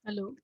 Hello.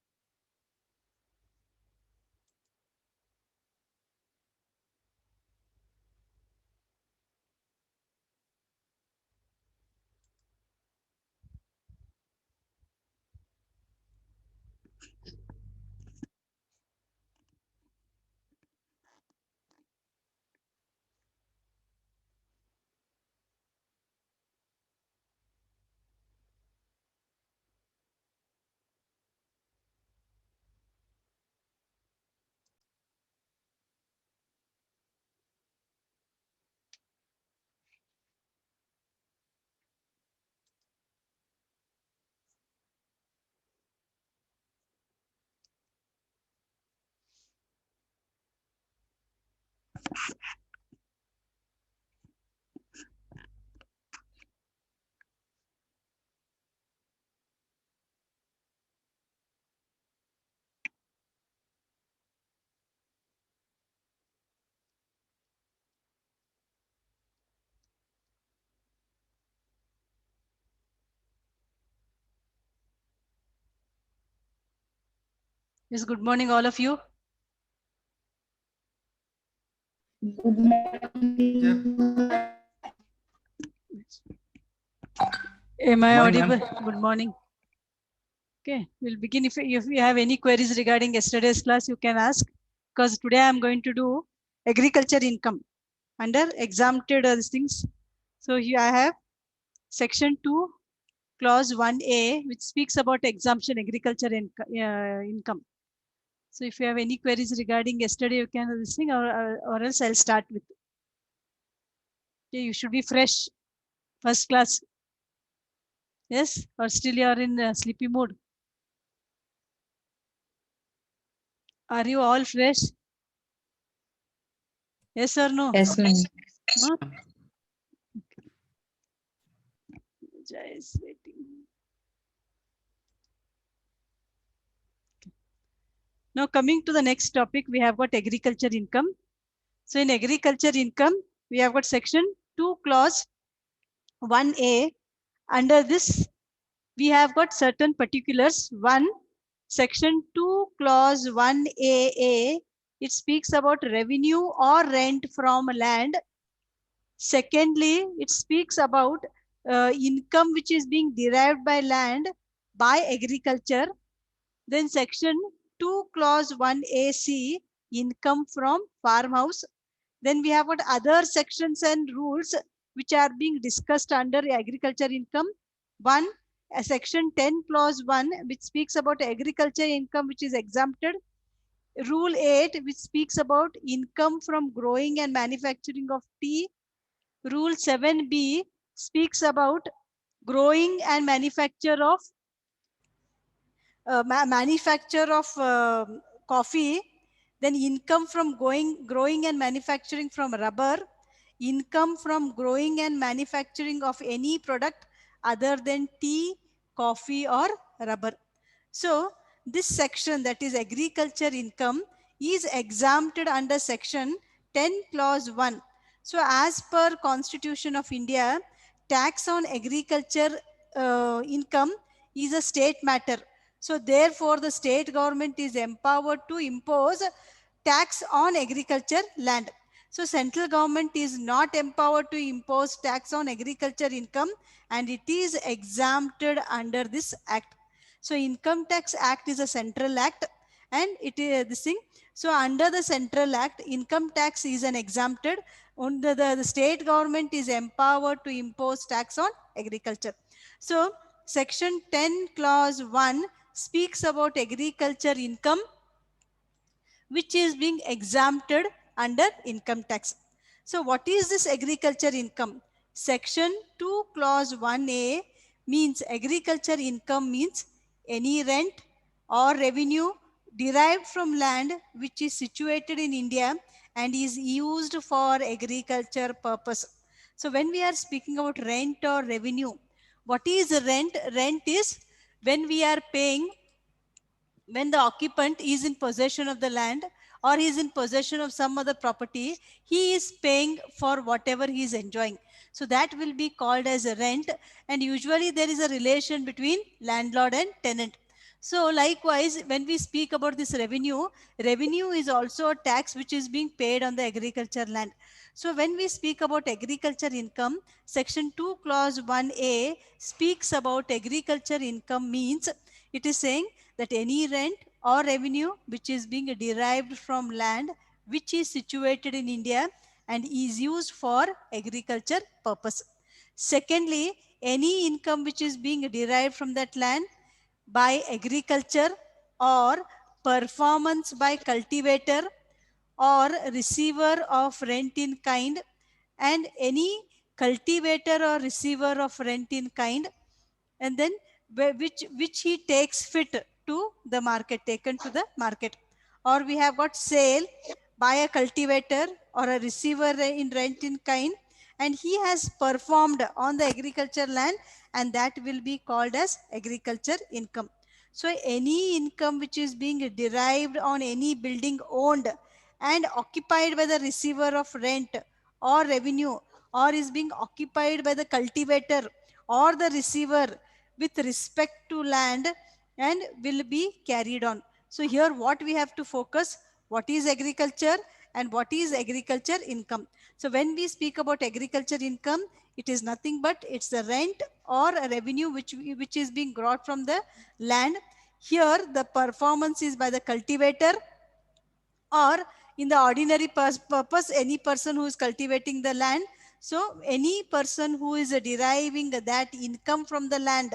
Yes, good morning, all of you. Good morning. Am I Good morning, audible? ma'am. Good morning. Okay, we'll begin. If you have any queries regarding yesterday's class, you can ask, because today I'm going to do agriculture income under exempted things. So here I have section 2, clause 1A, which speaks about exemption agriculture income. So if you have any queries regarding yesterday, you can this thing, or else I'll start with. Okay, you should be fresh, first class. Yes, or still you are in sleepy mood. Are you all fresh? Yes or no? Yes, ma'am. Huh? Jai is waiting. Now coming to the next topic, we have got agriculture income. So in agriculture income, we have got section 2, clause 1A. Under this, we have got certain particulars. One, section 2, clause 1AA, it speaks about revenue or rent from land. Secondly, it speaks about income which is being derived by land by agriculture. Then section 2, clause 1AC, income from farmhouse. Then we have got other sections and rules which are being discussed under agriculture income. One, section 10, clause 1, which speaks about agriculture income which is exempted. Rule 8, which speaks about income from growing and manufacturing of tea. Rule 7B speaks about growing and manufacture of coffee. Then income from growing and manufacturing from rubber. Income from growing and manufacturing of any product other than tea, coffee, or rubber. So this section, that is agriculture income, is exempted under section 10, clause 1. So as per Constitution of India, tax on agriculture income is a state matter. So therefore the state government is empowered to impose tax on agriculture land. So central government is not empowered to impose tax on agriculture income, and it is exempted under this act. So Income Tax Act is a central act, and it is this thing. So under the central act, income tax is an exempted. Under the state government is empowered to impose tax on agriculture. So section 10, clause 1 speaks about agriculture income which is being exempted under income tax. So what is this agriculture income? Section 2, clause 1A means agriculture income means any rent or revenue derived from land which is situated in India and is used for agriculture purpose. So when we are speaking about rent or revenue, what is rent? Rent is when we are paying, when the occupant is in possession of the land or he is in possession of some other property, he is paying for whatever he is enjoying. So that will be called as a rent, and usually there is a relation between landlord and tenant. So likewise, when we speak about this revenue, revenue is also a tax which is being paid on the agriculture land. So when we speak about agriculture income, section 2 clause 1a speaks about agriculture income means it is saying that any rent or revenue which is being derived from land which is situated in India and is used for agriculture purpose. Secondly, any income which is being derived from that land by agriculture or performance by cultivator or receiver of rent in kind, and any cultivator or receiver of rent in kind, and then which he takes fit to the market, taken to the market. Or we have got sale by a cultivator or a receiver in rent in kind, and he has performed on the agriculture land, and that will be called as agriculture income. So any income which is being derived on any building owned and occupied by the receiver of rent or revenue, or is being occupied by the cultivator or the receiver with respect to land, and will be carried on. So here what we have to focus, what is agriculture and what is agriculture income. So when we speak about agriculture income, it is nothing but it's the rent or a revenue which is being got from the land. Here the performance is by the cultivator, or in the ordinary purpose, any person who is cultivating the land. So any person who is deriving that income from the land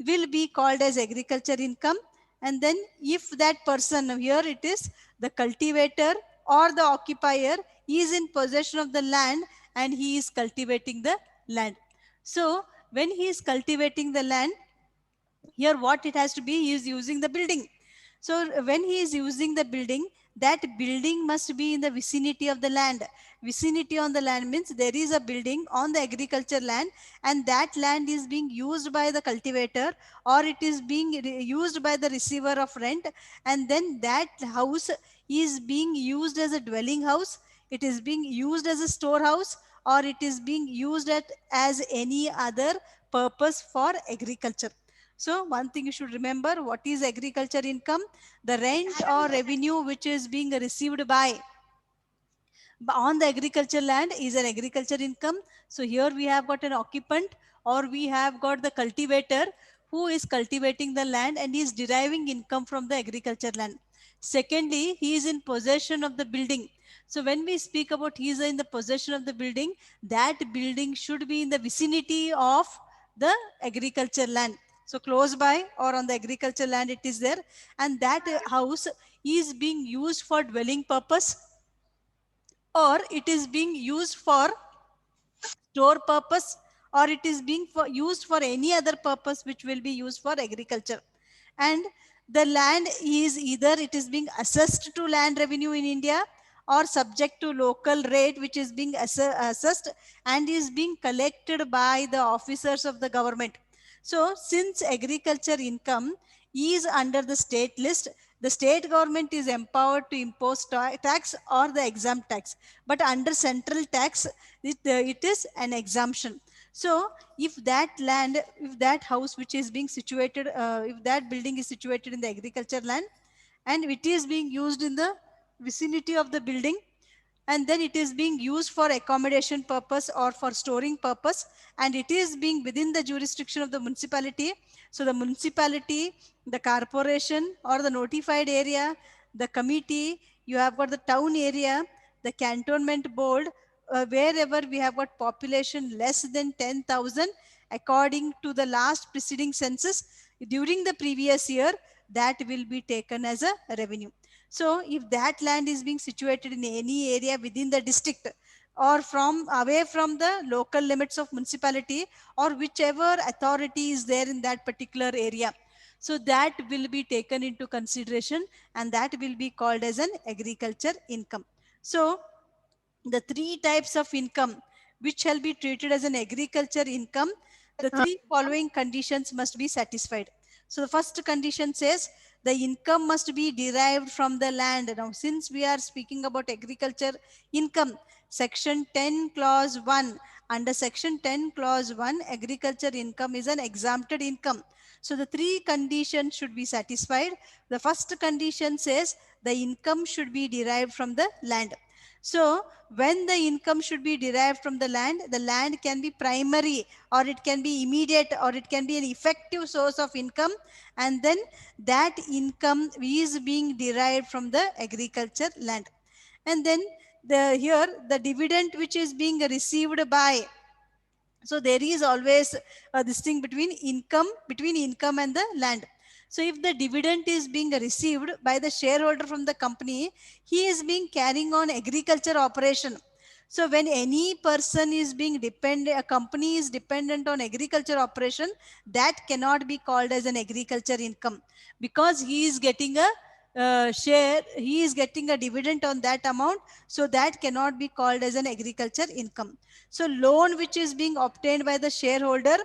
will be called as agriculture income. And then if that person, here it is the cultivator or the occupier, is in possession of the land and he is cultivating the land. So when he is cultivating the land, here what it has to be, he is using the building. So when he is using the building, that building must be in the vicinity of the land. Vicinity on the land means there is a building on the agriculture land, and that land is being used by the cultivator, or it is being used by the receiver of rent, and then that house is being used as a dwelling house, it is being used as a storehouse, or it is being used as any other purpose for agriculture. So one thing you should remember, what is agriculture income? The rent or revenue which is being received by on the agriculture land is an agriculture income. So here we have got an occupant, or we have got the cultivator who is cultivating the land and is deriving income from the agriculture land. Secondly, he is in possession of the building. So when we speak about he is in the possession of the building, that building should be in the vicinity of the agriculture land. So close by or on the agriculture land it is there, and that house is being used for dwelling purpose, or it is being used for store purpose, or it is being used for any other purpose which will be used for agriculture. And the land is either it is being assessed to land revenue in India, or subject to local rate which is being assessed and is being collected by the officers of the government. So since agriculture income is under the state list, the state government is empowered to impose tax or the exempt tax. But under central tax, it is an exemption. So if that land, if that house which is being situated, if that building is situated in the agriculture land and it is being used in the vicinity of the building, and then it is being used for accommodation purpose or for storing purpose, and it is being within the jurisdiction of the municipality. So the municipality, the corporation or the notified area, the committee, you have got the town area, the cantonment board, wherever we have got population less than 10,000 according to the last preceding census during the previous year, that will be taken as a revenue. So if that land is being situated in any area within the district, or from away from the local limits of municipality, or whichever authority is there in that particular area, so that will be taken into consideration, and that will be called as an agriculture income. So the three types of income which shall be treated as an agriculture income, the three following conditions must be satisfied. So the first condition says the income must be derived from the land. Now since we are speaking about agriculture income, section 10 clause 1 under section 10 clause 1, agriculture income is an exempted income. So the three conditions should be satisfied. The first condition says the income should be derived from the land. So when the income should be derived from the land can be primary, or it can be immediate, or it can be an effective source of income, and then that income is being derived from the agriculture land. And then here the dividend which is being received by, so there is always this thing between income and the land. So if the dividend is being received by the shareholder from the company, he is being carrying on agriculture operation. So when any person is being dependent, a company is dependent on agriculture operation, that cannot be called as an agriculture income, because he is getting a share, he is getting a dividend on that amount. So that cannot be called as an agriculture income. So loan which is being obtained by the shareholder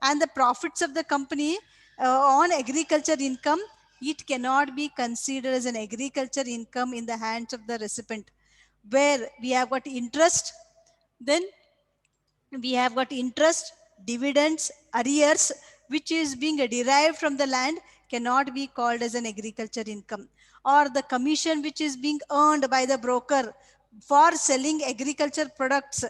and the profits of the company on agriculture income, it cannot be considered as an agriculture income in the hands of the recipient. Where we have got interest, then we have got interest, dividends, arrears, which is being derived from the land, cannot be called as an agriculture income. Or the commission which is being earned by the broker for selling agriculture products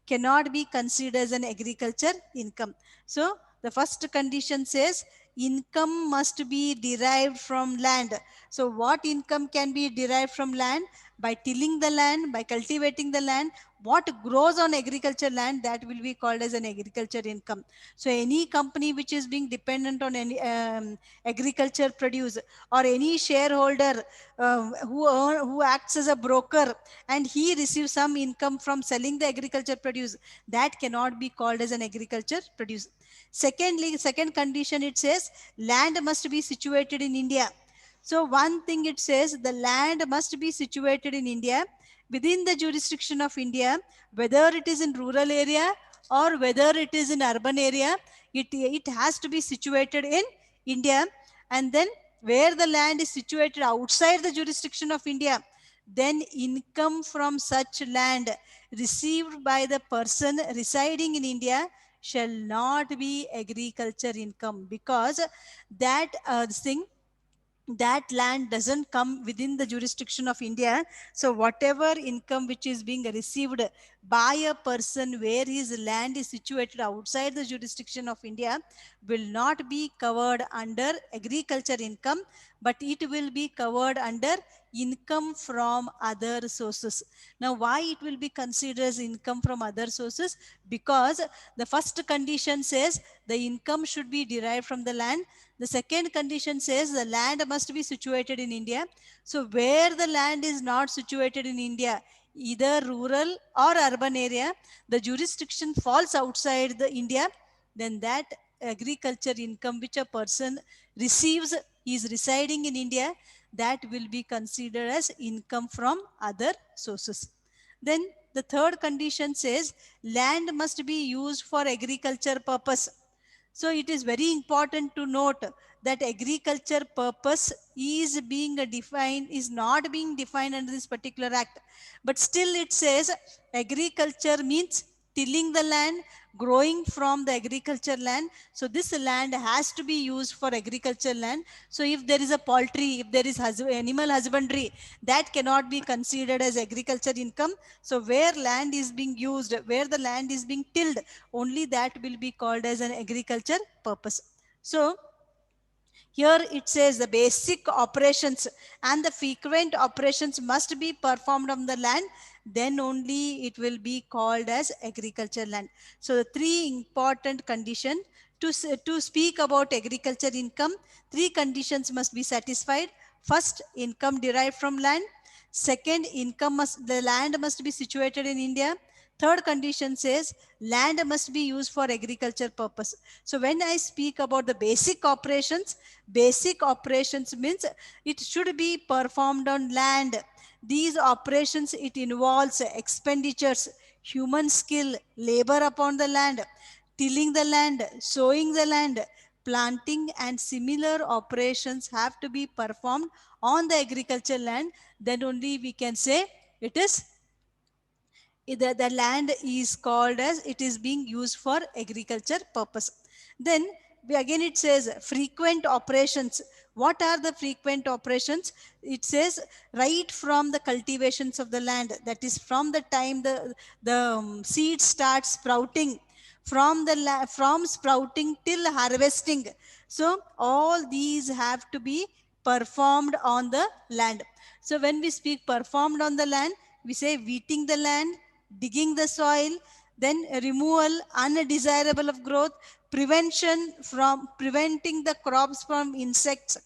cannot be considered as an agriculture income. So the first condition says income must be derived from land. So what income can be derived from land? By tilling the land, by cultivating the land, what grows on agriculture land, that will be called as an agriculture income. So any company which is being dependent on any agriculture produce, or any shareholder who acts as a broker and he receives some income from selling the agriculture produce, that cannot be called as an agriculture produce. Secondly, second condition, it says land must be situated in India. So one thing it says, the land must be situated in India, within the jurisdiction of India, whether it is in rural area or whether it is in urban area, it has to be situated in India. And then where the land is situated outside the jurisdiction of India, then income from such land received by the person residing in India shall not be agriculture income, because that thing, that land doesn't come within the jurisdiction of India. So whatever income which is being received by a person where his land is situated outside the jurisdiction of India will not be covered under agriculture income, but it will be covered under income from other sources. Now why it will be considered as income from other sources? Because the first condition says the income should be derived from the land. The second condition says the land must be situated in India. So where the land is not situated in India, either rural or urban area, the jurisdiction falls outside the India, then that agriculture income which a person receives, is residing in India, that will be considered as income from other sources. Then the third condition says land must be used for agriculture purpose. So it is very important to note that agriculture purpose is being defined, is not being defined under this particular act. But still it says agriculture means tilling the land, growing from the agriculture land. So this land has to be used for agriculture land. So if there is a poultry, if there is animal husbandry, that cannot be considered as agriculture income. So where land is being used, where the land is being tilled, only that will be called as an agriculture purpose. So here it says the basic operations and the frequent operations must be performed on the land, then only it will be called as agriculture land. So the three important conditions to speak about agriculture income, three conditions must be satisfied. First, income derived from land. Second, the land must be situated in India. Third condition says land must be used for agriculture purpose. So when I speak about the basic operations means it should be performed on land. These operations, it involves expenditures, human skill, labor upon the land, tilling the land, sowing the land, planting and similar operations have to be performed on the agriculture land. Then only we can say it is the land is called as, it is being used for agriculture purpose. Then again it says frequent operations. What are the frequent operations? It says right from the cultivations of the land, that is from the time the seed starts sprouting, from sprouting till harvesting. So all these have to be performed on the land. So when we speak performed on the land, we say weeding the land, digging the soil, then removal undesirable of growth, preventing the crops from insects,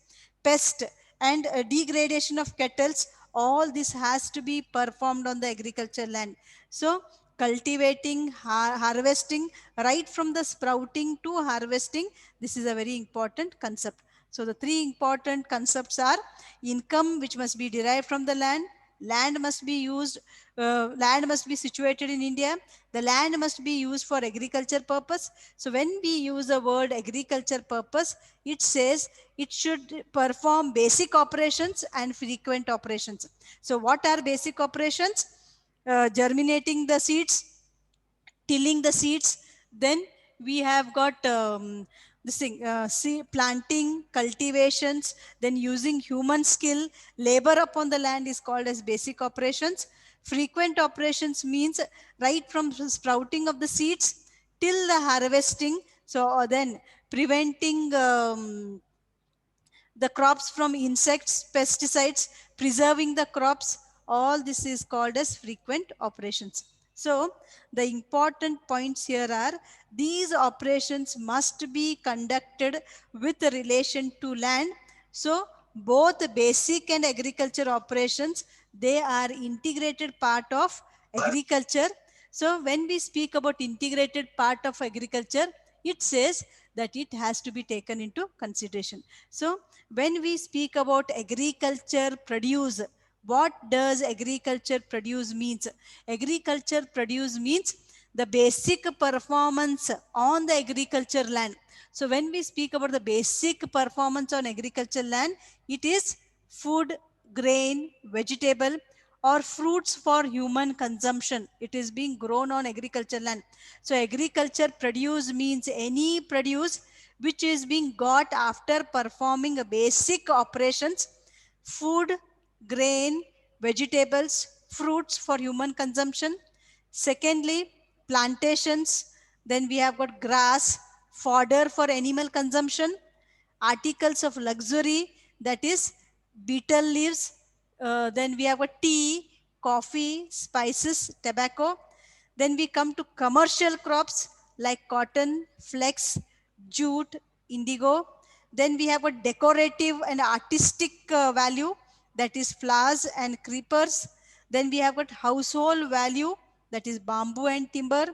pest, and degradation of kettles. All this has to be performed on the agriculture land. So cultivating, harvesting, right from the sprouting to harvesting, this is a very important concept. So the three important concepts are income, which must be derived from the land. Land must be used, land must be situated in India. The land must be used for agriculture purpose. So when we use the word agriculture purpose, it says it should perform basic operations and frequent operations. So what are basic operations? Germinating the seeds, tilling the seeds. Then we have got this thing, planting, cultivations, then using human skill, labor upon the land is called as basic operations. Frequent operations means right from sprouting of the seeds till the harvesting. So then preventing the crops from insects, pesticides, preserving the crops, all this is called as frequent operations. So the important points here are, these operations must be conducted with relation to land. So both basic and agriculture operations, they are integrated part of agriculture. So when we speak about integrated part of agriculture, it says that it has to be taken into consideration. So when we speak about agriculture produce, what does agriculture produce means? Agriculture produce means the basic performance on the agriculture land. So when we speak about the basic performance on agriculture land, it is food, grain, vegetable, or fruits for human consumption. It is being grown on agriculture land. So agriculture produce means any produce which is being got after performing a basic operations: food, grain, vegetables, fruits for human consumption. Secondly, plantations. Then we have got grass, fodder for animal consumption, articles of luxury, that is betel leaves. Then we have a tea, coffee, spices, tobacco. Then we come to commercial crops like cotton, flax, jute, indigo. Then we have a decorative and artistic value, that is flowers and creepers. Then we have got household value, that is bamboo and timber.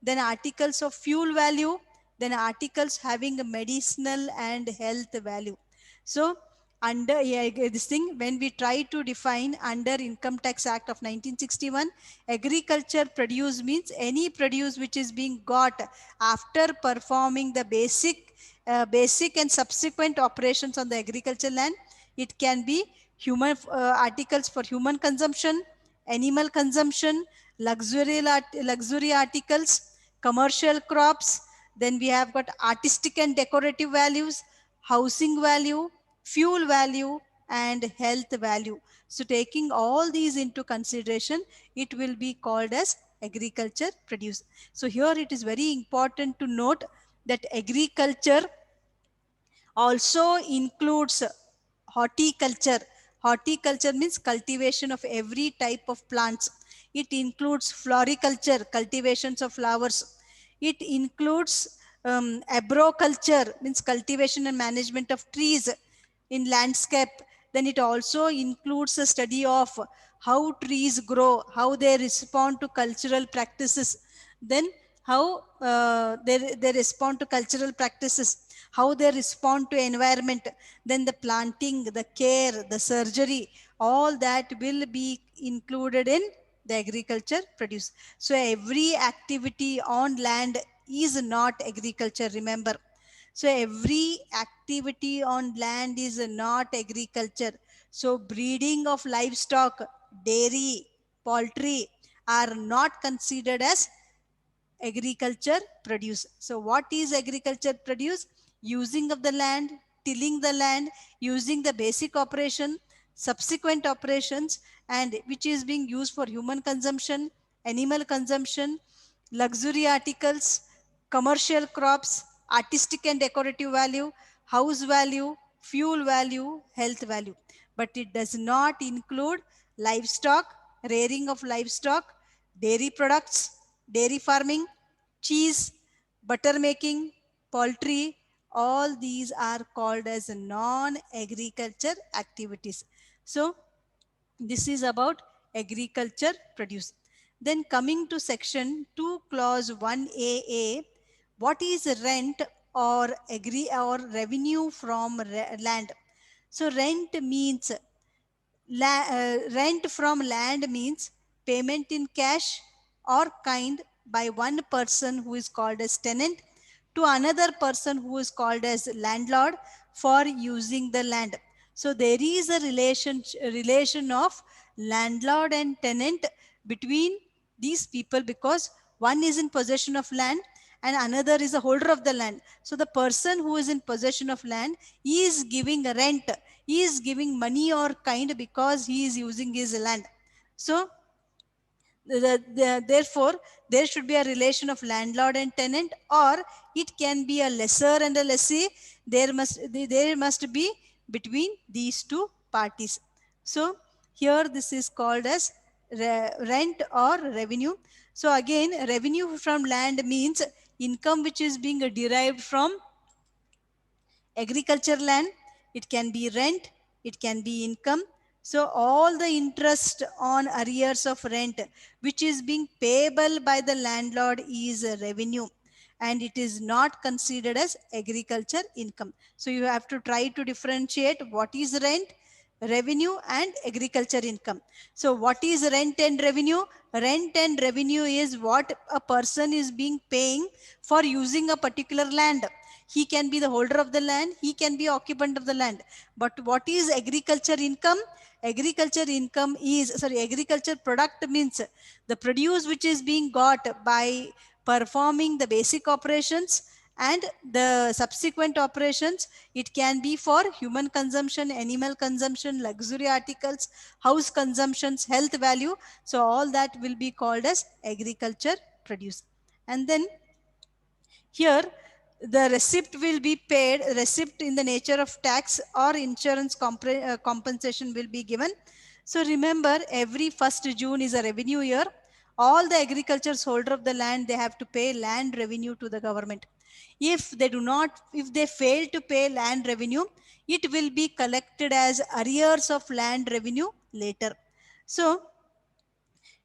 Then articles of fuel value, then articles having a medicinal and health value. So under this thing, when we try to define under Income Tax Act of 1961, agriculture produce means any produce which is being got after performing the basic and subsequent operations on the agriculture land. It can be human articles for human consumption, animal consumption, luxury articles, commercial crops. Then we have got artistic and decorative values, housing value, fuel value, and health value. So taking all these into consideration, it will be called as agriculture produce. So here it is very important to note that agriculture also includes horticulture. Horticulture means cultivation of every type of plants. It includes floriculture, cultivations of flowers. It includes arboriculture, means cultivation and management of trees in landscape. Then it also includes a study of how trees grow, how they respond to cultural practices. Then how they respond to cultural practices, how they respond to environment. Then the planting, the care, the surgery, all that will be included in the agriculture produce. So every activity on land is not agriculture, remember. So every activity on land is not agriculture. So breeding of livestock, dairy, poultry, are not considered as agriculture produce. So what is agriculture produce? Using of the land, tilling the land, using the basic operation, subsequent operations, and which is being used for human consumption, animal consumption, luxury articles, commercial crops, artistic and decorative value, house value, fuel value, health value. But it does not include livestock, rearing of livestock, dairy products, dairy farming, cheese, butter making, poultry, all these are called as non-agriculture activities. So this is about agriculture produce. Then coming to section 2 clause 1AA, what is rent or revenue from land? So rent means rent from land means payment in cash or kind by one person who is called as tenant to another person who is called as landlord for using the land. So there is a relation of landlord and tenant between these people, because one is in possession of land and another is a holder of the land. So the person who is in possession of land is giving rent, he is giving money or kind because he is using his land. So therefore there should be a relation of landlord and tenant, or it can be a lessor and a lessee. There must be between these two parties. So here this is called as rent or revenue. So again, revenue from land means income which is being derived from agriculture land. It can be rent, it can be income. So all the interest on arrears of rent which is being payable by the landlord is a revenue, and it is not considered as agriculture income. So you have to try to differentiate what is rent, revenue and agriculture income. So what is rent and revenue? Rent and revenue is what a person is being paying for using a particular land. He can be the holder of the land, he can be occupant of the land. But what is agriculture income? Agriculture income is, agriculture product means the produce which is being got by performing the basic operations and the subsequent operations. It can be for human consumption, animal consumption, luxury articles, house consumptions, health value. So all that will be called as agriculture produce. And then here the receipt will be paid, receipt in the nature of tax or insurance compensation will be given. So remember, every 1st June is a revenue year. All the agriculture's holder of the land, they have to pay land revenue to the government. If they do not, if they fail to pay land revenue, it will be collected as arrears of land revenue later. So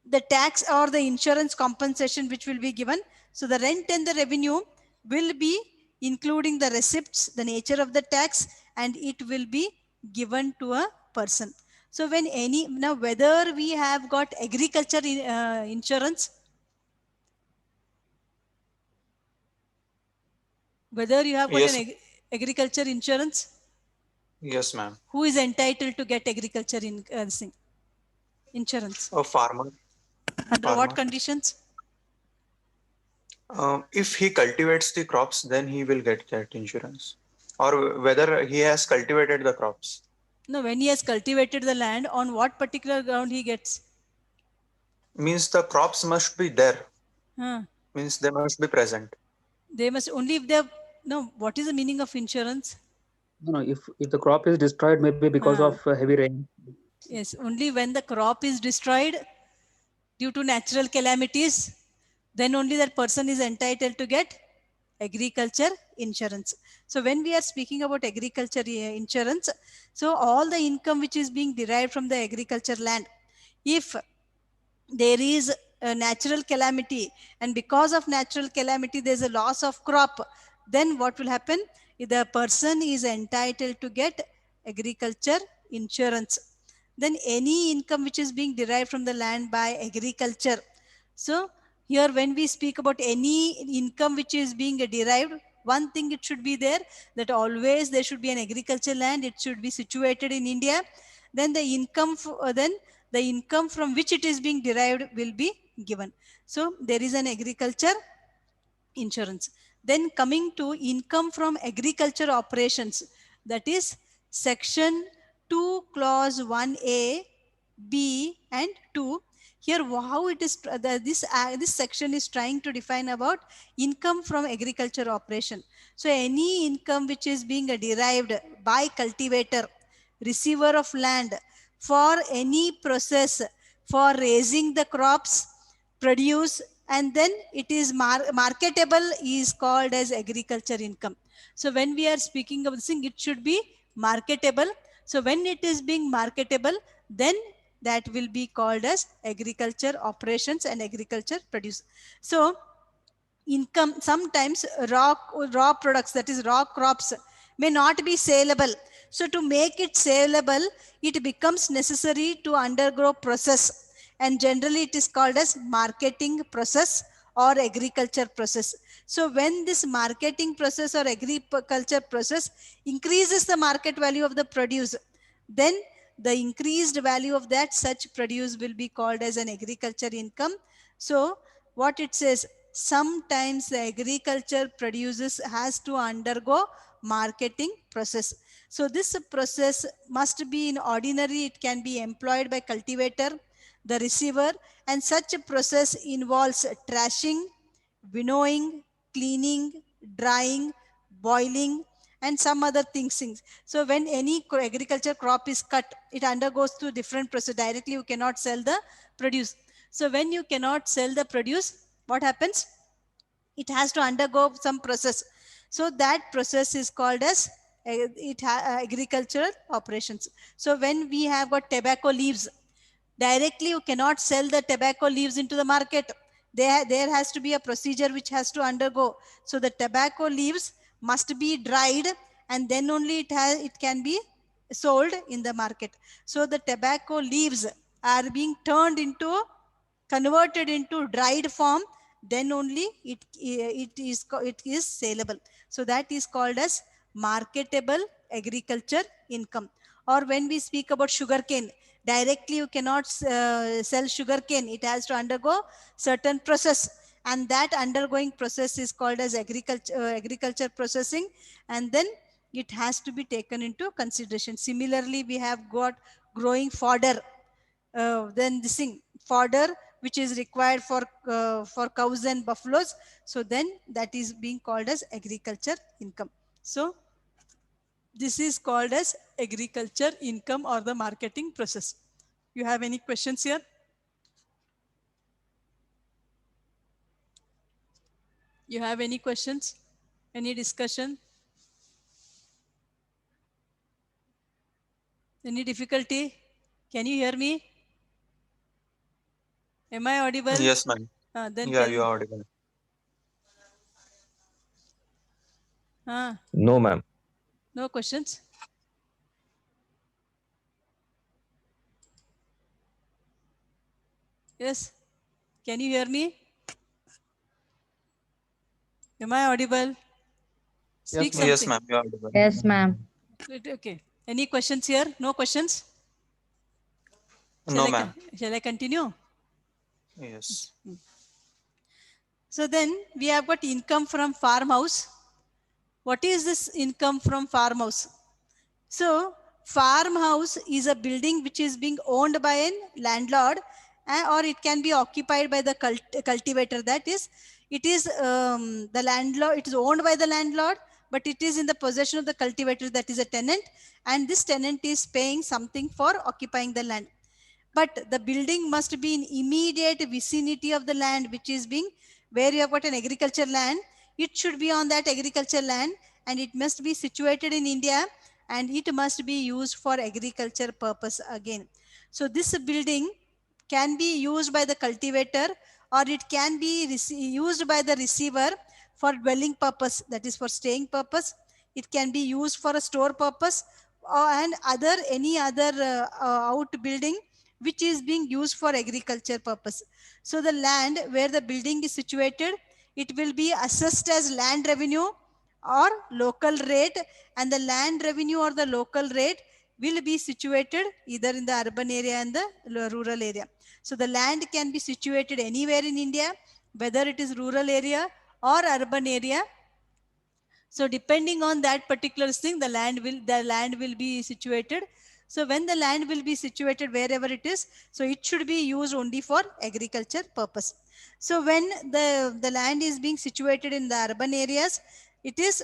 the tax or the insurance compensation which will be given. So the rent and the revenue will be including the receipts, the nature of the tax, and it will be given to a person. So when any, now whether we have got agriculture insurance, whether you have got Yes, an agriculture insurance, yes, ma'am. who is entitled to get agriculture insurance? A farmer, Under what farmer. conditions? If he cultivates the crops, then he will get that insurance. Or whether he has cultivated the crops. No, when he has cultivated the land, on what particular ground he gets? Means the crops must be there. Huh. Means they must be present. They must only if they have, no, what is the meaning of insurance? No, if the crop is destroyed, maybe because of heavy rain. Yes, only when the crop is destroyed due to natural calamities, then only that person is entitled to get agriculture insurance. So when we are speaking about agriculture insurance, so all the income which is being derived from the agriculture land, if there is a natural calamity and because of natural calamity there's a loss of crop, then what will happen? The person is entitled to get agriculture insurance. Then any income which is being derived from the land by agriculture. So here when we speak about any income which is being derived, one thing it should be there, that always there should be an agriculture land, it should be situated in India. Then the income then the income from which it is being derived will be given. So there is an agriculture insurance. Then coming to income from agriculture operations, that is section 2 clause 1a, b and 2. Here how it is, this section is trying to define about income from agriculture operation. So any income which is being derived by cultivator, receiver of land, for any process for raising the crops, produce, and then it is marketable, is called as agriculture income. So when we are speaking of this thing, it should be marketable. So when it is being marketable, then that will be called as agriculture operations and agriculture produce. So income, sometimes raw products, that is raw crops, may not be saleable. So to make it saleable, it becomes necessary to undergo process, and generally it is called as marketing process or agriculture process. So when this marketing process or agriculture process increases the market value of the produce, then the increased value of that such produce will be called as an agriculture income. So what it says, sometimes the agriculture produces has to undergo marketing process. So this process must be in ordinary, it can be employed by cultivator, the receiver, and such a process involves trashing, winnowing, cleaning, drying, boiling, and some other things. So when any agriculture crop is cut, it undergoes through different process. Directly you cannot sell the produce. So when you cannot sell the produce, what happens? It has to undergo some process. So that process is called as agricultural operations. So when we have got tobacco leaves, directly you cannot sell the tobacco leaves into the market. There has to be a procedure which has to undergo. So the tobacco leaves must be dried, and then only it can be sold in the market. So the tobacco leaves are being converted into dried form, then only it is saleable. So that is called as marketable agriculture income. Or when we speak about sugarcane, directly you cannot sell sugarcane. It has to undergo certain process, and that undergoing process is called as agriculture processing, and then it has to be taken into consideration. Similarly, we have got growing fodder, then this thing fodder which is required for cows and buffaloes. So then that is being called as agriculture income. So this is called as agriculture income or the marketing process. You have any questions here? You have any questions? Any discussion? Any difficulty? Can you hear me? Am I audible? Yes, ma'am. Then Yeah, tell you me. are audible. No, ma'am. No questions? Yes. Can you hear me? Am I audible? Speak ma'am. Yes, something. ma'am, you are audible. Yes, ma'am. Okay. Any questions here? No questions? No, ma'am. Shall I continue? Yes. So then we have got income from farmhouse. What is this income from farmhouse? So farmhouse is a building which is being owned by a landlord, or it can be occupied by the cultivator. That is, it is the landlord, it is owned by the landlord, but it is in the possession of the cultivator, that is a tenant, and this tenant is paying something for occupying the land. But the building must be in immediate vicinity of the land which is being, where you have got an agriculture land, it should be on that agriculture land, and it must be situated in India, and it must be used for agriculture purpose again. So this building can be used by the cultivator, or it can be used by the receiver for dwelling purpose, that is for staying purpose. It can be used for a store purpose, and any other outbuilding which is being used for agriculture purpose. So the land where the building is situated, it will be assessed as land revenue or local rate, and the land revenue or the local rate will be situated either in the urban area and the rural area. So the land can be situated anywhere in India, whether it is rural area or urban area. So depending on that particular thing, the land will be situated. So when the land will be situated wherever it is, so it should be used only for agriculture purpose. So when the land is being situated in the urban areas, it is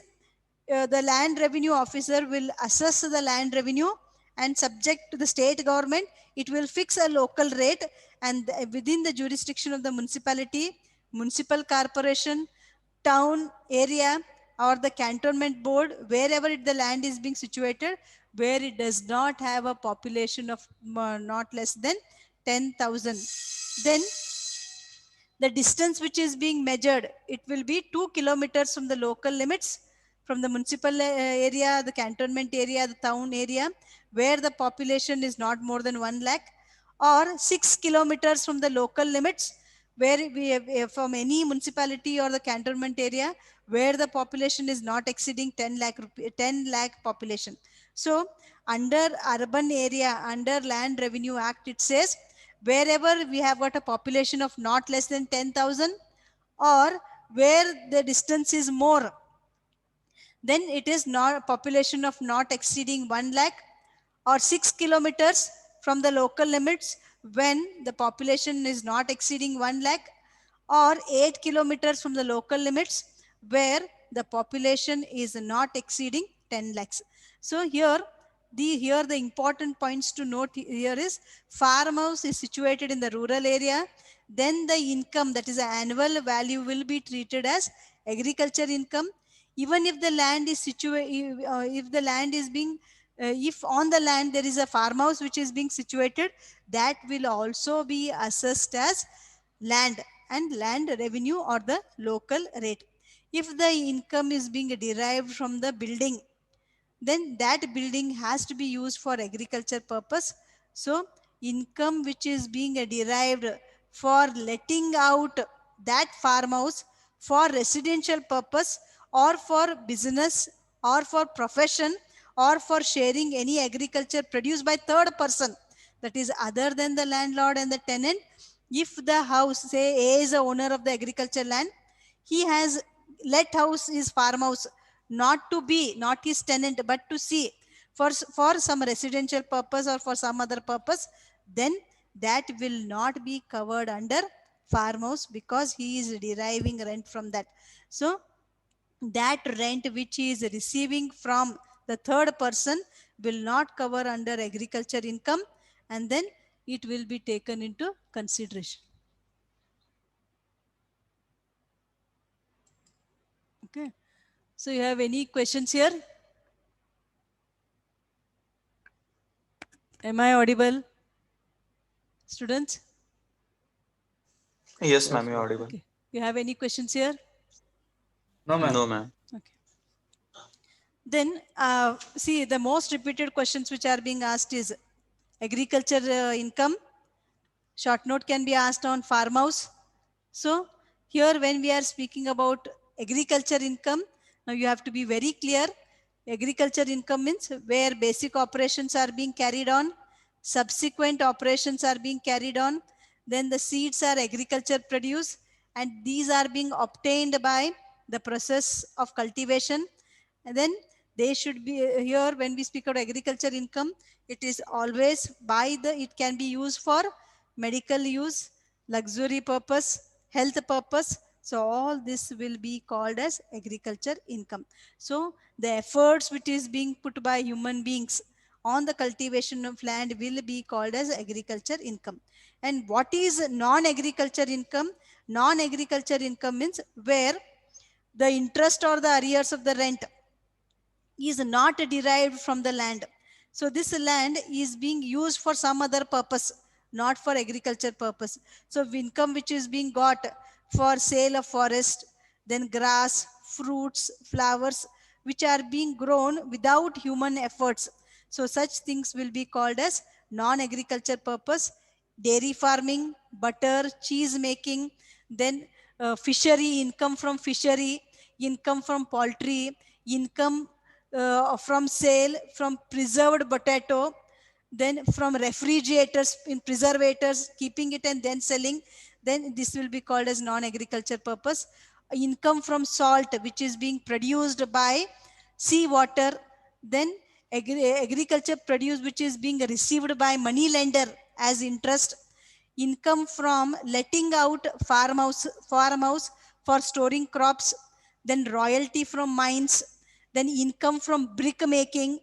the land revenue officer will assess the land revenue, and subject to the state government, it will fix a local rate, and within the jurisdiction of the municipality, municipal corporation, town area, or the cantonment board, wherever the land is being situated, where it does not have a population of not less than 10,000, then the distance which is being measured, it will be 2 kilometers from the local limits, from the municipal area, the cantonment area, the town area, where the population is not more than 1 lakh, or 6 kilometers from the local limits, where we have, from any municipality or the cantonment area, where the population is not exceeding 10 lakh population. So under urban area, under Land Revenue Act, it says wherever we have got a population of not less than 10,000, or where the distance is more, then it is not population of not exceeding 1 lakh, or 6 kilometers from the local limits when the population is not exceeding 1 lakh, or 8 kilometers from the local limits where the population is not exceeding 10 lakhs. So here the important points to note here is, farmhouse is situated in the rural area, then the income, that is the annual value, will be treated as agriculture income. Even if the land is situated, if the land is being if on the land there is a farmhouse which is being situated, that will also be assessed as land and land revenue or the local rate. If the income is being derived from the building, then that building has to be used for agriculture purpose. So income which is being derived for letting out that farmhouse for residential purpose, or for business, or for profession, or for sharing any agriculture produced by third person, that is other than the landlord and the tenant. If the house, say A is the owner of the agriculture land, he has let house his farmhouse not to be, not his tenant, but to see for some residential purpose or for some other purpose, then that will not be covered under farmhouse, because he is deriving rent from that. So that rent which he is receiving from the third person will not cover under agriculture income, and then it will be taken into consideration. Okay. So you have any questions here? Am I audible, students? Yes, ma'am, you're audible. Okay. You have any questions here? No, ma'am. No, ma'am. Okay. Then see, the most repeated questions which are being asked is agriculture income. Short note can be asked on farmhouse. So here when we are speaking about agriculture income, now you have to be very clear. Agriculture income means where basic operations are being carried on, subsequent operations are being carried on, then the seeds are agriculture produce, and these are being obtained by the process of cultivation. And then they should be here when we speak about agriculture income, it is always by the, it can be used for medical use, luxury purpose, health purpose. So all this will be called as agriculture income. So the efforts which is being put by human beings on the cultivation of land will be called as agriculture income. And what is non-agriculture income? Non-agriculture income means where the interest or the arrears of the rent is not derived from the land. So this land is being used for some other purpose, not for agriculture purpose. So income which is being got for sale of forest, then grass, fruits, flowers, which are being grown without human efforts. So such things will be called as non-agriculture purpose. Dairy farming, butter, cheese making, then fishery, income from fishery, income from poultry, income from sale, from preserved potato, then from refrigerators in preservators, keeping it and then selling, then this will be called as non-agriculture purpose. Income from salt, which is being produced by sea water, then agriculture produce which is being received by money lender as interest. Income from letting out farmhouse for storing crops, then royalty from mines, then income from brick making.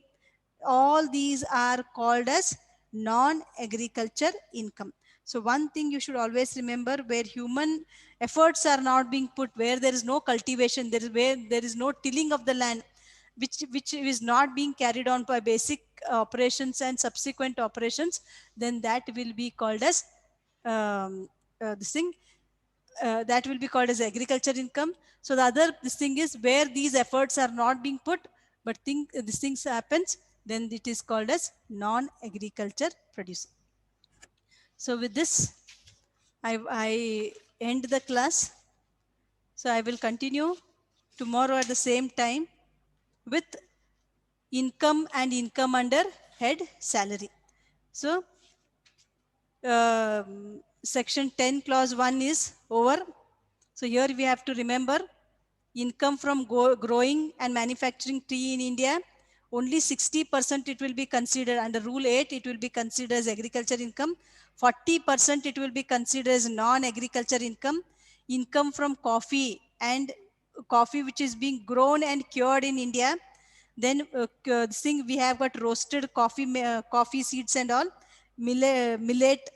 All these are called as non-agriculture income. So one thing you should always remember, where human efforts are not being put, where there is no cultivation, where there is no tilling of the land, which is not being carried on by basic operations and subsequent operations, then that will be called as that will be called as agriculture income. So the other this thing is where these efforts are not being put, but these things happens, then it is called as non-agriculture produce. So with this, I end the class. So I will continue tomorrow at the same time with income and income under head salary. So section 10 clause 1 is over. So here we have to remember income from growing and manufacturing tea in India, only 60% it will be considered under rule 8, it will be considered as agriculture income. 40% it will be considered as non-agriculture income. Income from coffee and coffee which is being grown and cured in India. Then this thing we have got roasted coffee, coffee seeds and all, millet